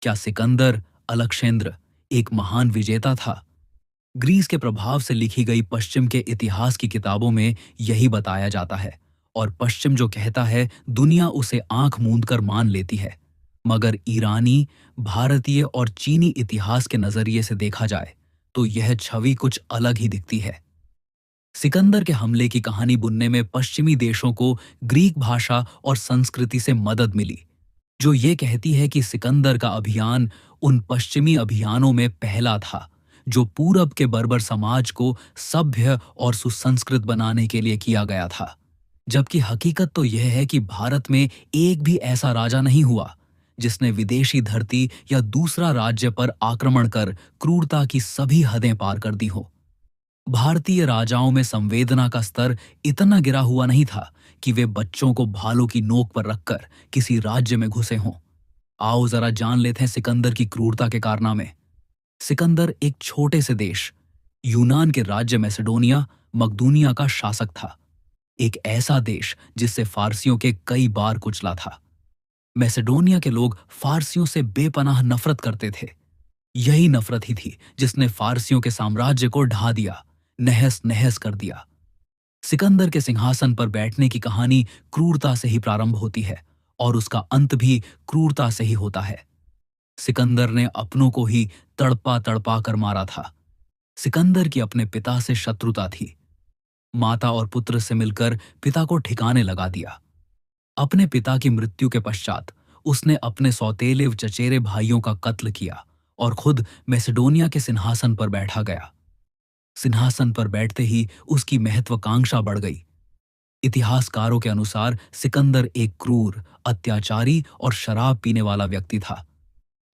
क्या सिकंदर अलक्षेंद्र एक महान विजेता था? ग्रीस के प्रभाव से लिखी गई पश्चिम के इतिहास की किताबों में यही बताया जाता है, और पश्चिम जो कहता है दुनिया उसे आंख मूंद कर मान लेती है। मगर ईरानी, भारतीय और चीनी इतिहास के नजरिए से देखा जाए तो यह छवि कुछ अलग ही दिखती है। सिकंदर के हमले की कहानी बुनने में पश्चिमी देशों को ग्रीक भाषा और संस्कृति से मदद मिली, जो ये कहती है कि सिकंदर का अभियान उन पश्चिमी अभियानों में पहला था जो पूरब के बर्बर समाज को सभ्य और सुसंस्कृत बनाने के लिए किया गया था। जबकि हकीकत तो यह है कि भारत में एक भी ऐसा राजा नहीं हुआ जिसने विदेशी धरती या दूसरा राज्य पर आक्रमण कर क्रूरता की सभी हदें पार कर दी हो। भारतीय राजाओं में संवेदना का स्तर इतना गिरा हुआ नहीं था कि वे बच्चों को भालों की नोक पर रखकर किसी राज्य में घुसे हों। आओ जरा जान लेते हैं सिकंदर की क्रूरता के कारनामे। सिकंदर एक छोटे से देश यूनान के राज्य मैसेडोनिया मकदूनिया का शासक था। एक ऐसा देश जिससे फारसियों के कई बार कुचला था। मैसेडोनिया के लोग फारसियों से बेपनाह नफरत करते थे। यही नफरत ही थी जिसने फारसियों के साम्राज्य को ढा दिया, नहस नहस कर दिया। सिकंदर के सिंहासन पर बैठने की कहानी क्रूरता से ही प्रारंभ होती है और उसका अंत भी क्रूरता से ही होता है। सिकंदर ने अपनों को ही तड़पा तड़पा कर मारा था। सिकंदर की अपने पिता से शत्रुता थी। माता और पुत्र से मिलकर पिता को ठिकाने लगा दिया। अपने पिता की मृत्यु के पश्चात उसने अपने सौतेले चचेरे भाइयों का कत्ल किया और खुद मैसेडोनिया के सिंहासन पर बैठा गया। सिंहासन पर बैठते ही उसकी महत्वाकांक्षा बढ़ गई। इतिहासकारों के अनुसार सिकंदर एक क्रूर, अत्याचारी और शराब पीने वाला व्यक्ति था।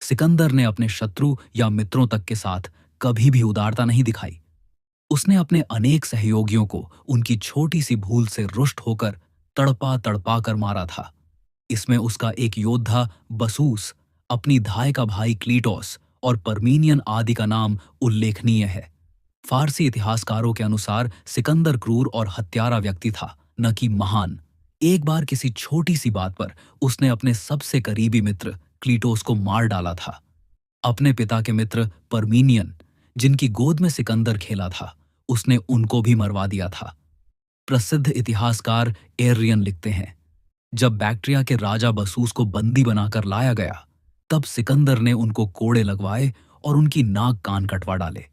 सिकंदर ने अपने शत्रु या मित्रों तक के साथ कभी भी उदारता नहीं दिखाई। उसने अपने अनेक सहयोगियों को उनकी छोटी सी भूल से रुष्ट होकर तड़पा तड़पा कर मारा था। इसमें उसका एक योद्धा बसूस, अपनी धाय का भाई क्लीटोस और परमीनियन आदि का नाम उल्लेखनीय है। फारसी इतिहासकारों के अनुसार सिकंदर क्रूर और हत्यारा व्यक्ति था, न कि महान। एक बार किसी छोटी सी बात पर उसने अपने सबसे करीबी मित्र क्लीटोस को मार डाला था। अपने पिता के मित्र परमीनियन, जिनकी गोद में सिकंदर खेला था, उसने उनको भी मरवा दिया था। प्रसिद्ध इतिहासकार एरियन लिखते हैं, जब बैक्ट्रिया के राजा बसूस को बंदी बनाकर लाया गया, तब सिकंदर ने उनको कोड़े लगवाए और उनकी नाक कान कटवा डाले।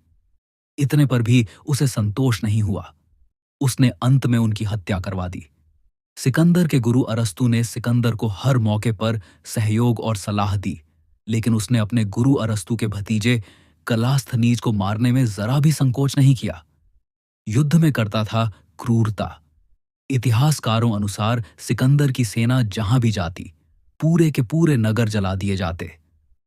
इतने पर भी उसे संतोष नहीं हुआ। उसने अंत में उनकी हत्या करवा दी। सिकंदर के गुरु अरस्तु ने सिकंदर को हर मौके पर सहयोग और सलाह दी, लेकिन उसने अपने गुरु अरस्तु के भतीजे कलास्थनीज को मारने में जरा भी संकोच नहीं किया। युद्ध में करता था क्रूरता। इतिहासकारों अनुसार सिकंदर की सेना जहां भी जाती, पूरे के पूरे नगर जला दिए जाते,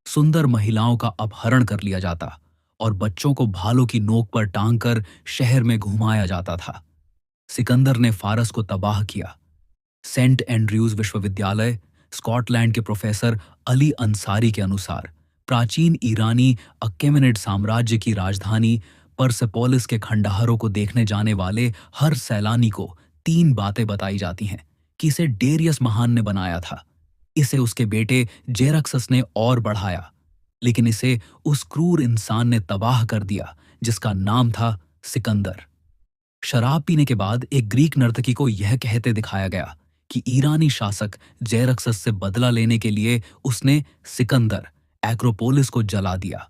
सुंदर महिलाओं का अपहरण कर लिया जाता और बच्चों को भालों की नोक पर टांग कर शहर में घुमाया जाता था। सिकंदर ने फारस को तबाह किया। सेंट एंड्रयूज विश्वविद्यालय, स्कॉटलैंड के प्रोफेसर अली अंसारी के अनुसार प्राचीन ईरानी अक्केमेनिड साम्राज्य की राजधानी परसेपोलिस के खंडहरों को देखने जाने वाले हर सैलानी को 3 बातें बताई जाती हैं कि इसे डेरियस महान ने बनाया था, इसे उसके बेटे जेरक्सस ने और बढ़ाया, लेकिन इसे उस क्रूर इंसान ने तबाह कर दिया जिसका नाम था सिकंदर। शराब पीने के बाद एक ग्रीक नर्तकी को यह कहते दिखाया गया कि ईरानी शासक जेरक्सस से बदला लेने के लिए उसने सिकंदर एक्रोपोलिस को जला दिया।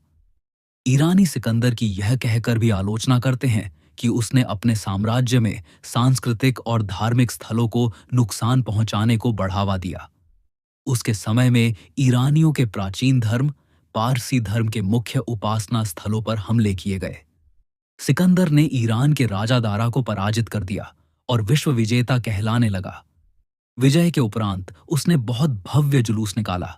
ईरानी सिकंदर की यह कहकर भी आलोचना करते हैं कि उसने अपने साम्राज्य में सांस्कृतिक और धार्मिक स्थलों को नुकसान पहुंचाने को बढ़ावा दिया। उसके समय में ईरानियों के प्राचीन धर्म, पारसी धर्म के मुख्य उपासना स्थलों पर हमले किए गए। सिकंदर ने ईरान के राजा दारा को पराजित कर दिया और विश्व विजेता कहलाने लगा। विजय के उपरांत उसने बहुत भव्य जुलूस निकाला।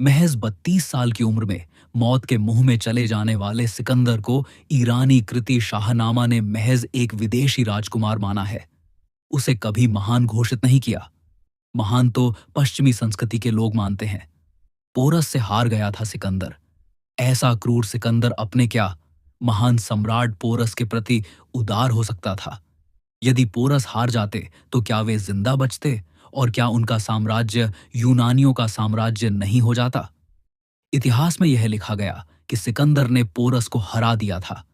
महज 32 साल की उम्र में मौत के मुंह में चले जाने वाले सिकंदर को ईरानी कृति शाहनामा ने महज एक विदेशी राजकुमार माना है। उसे कभी महान घोषित नहीं किया। महान तो पश्चिमी संस्कृति के लोग मानते हैं। पोरस से हार गया था सिकंदर। ऐसा क्रूर सिकंदर अपने क्या, महान सम्राट पोरस के प्रति उदार हो सकता था? यदि पोरस हार जाते तो क्या वे जिंदा बचते और क्या उनका साम्राज्य यूनानियों का साम्राज्य नहीं हो जाता? इतिहास में यह लिखा गया कि सिकंदर ने पोरस को हरा दिया था।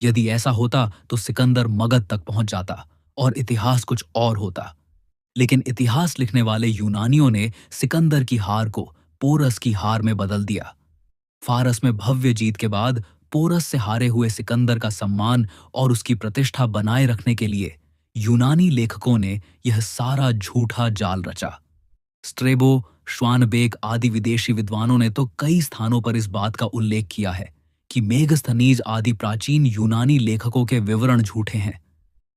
यदि ऐसा होता तो सिकंदर मगध तक पहुंच जाता और इतिहास कुछ और होता। लेकिन इतिहास लिखने वाले यूनानियों ने सिकंदर की हार को पोरस की हार में बदल दिया। फारस में भव्य जीत के बाद पोरस से हारे हुए सिकंदर का सम्मान और उसकी प्रतिष्ठा बनाए रखने के लिए यूनानी लेखकों ने यह सारा झूठा जाल रचा। स्ट्रेबो, श्वानबेक आदि विदेशी विद्वानों ने तो कई स्थानों पर इस बात का उल्लेख किया है कि मेगस्थनीज आदि प्राचीन यूनानी लेखकों के विवरण झूठे हैं।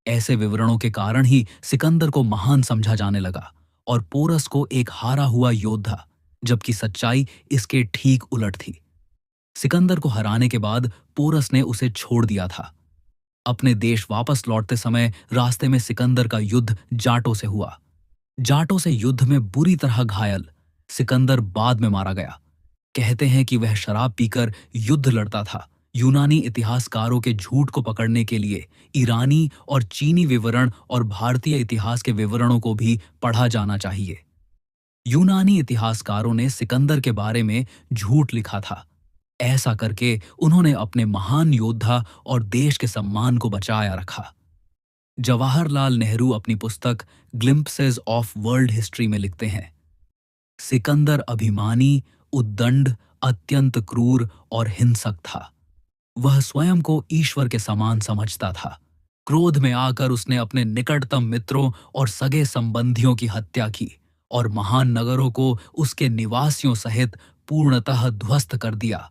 ऐसे विवरणों के कारण ही सिकंदर को महान समझा जाने लगा और पोरस को एक हारा हुआ योद्धा, जबकि सच्चाई इसके ठीक उलट थी। सिकंदर को हराने के बाद पोरस ने उसे छोड़ दिया था। अपने देश वापस लौटते समय रास्ते में सिकंदर का युद्ध जाटों से हुआ। जाटों से युद्ध में बुरी तरह घायल सिकंदर बाद में मारा गया। कहते हैं कि वह शराब पीकर युद्ध लड़ता था। यूनानी इतिहासकारों के झूठ को पकड़ने के लिए ईरानी और चीनी विवरण और भारतीय इतिहास के विवरणों को भी पढ़ा जाना चाहिए। यूनानी इतिहासकारों ने सिकंदर के बारे में झूठ लिखा था। ऐसा करके उन्होंने अपने महान योद्धा और देश के सम्मान को बचाया रखा। जवाहरलाल नेहरू अपनी पुस्तक ग्लिम्पसेस ऑफ वर्ल्ड हिस्ट्री में लिखते हैं, सिकंदर अभिमानी, उद्दंड, अत्यंत क्रूर और हिंसक था। वह स्वयं को ईश्वर के समान समझता था। क्रोध में आकर उसने अपने निकटतम मित्रों और सगे संबंधियों की हत्या की और महान नगरों को उसके निवासियों सहित पूर्णतः ध्वस्त कर दिया।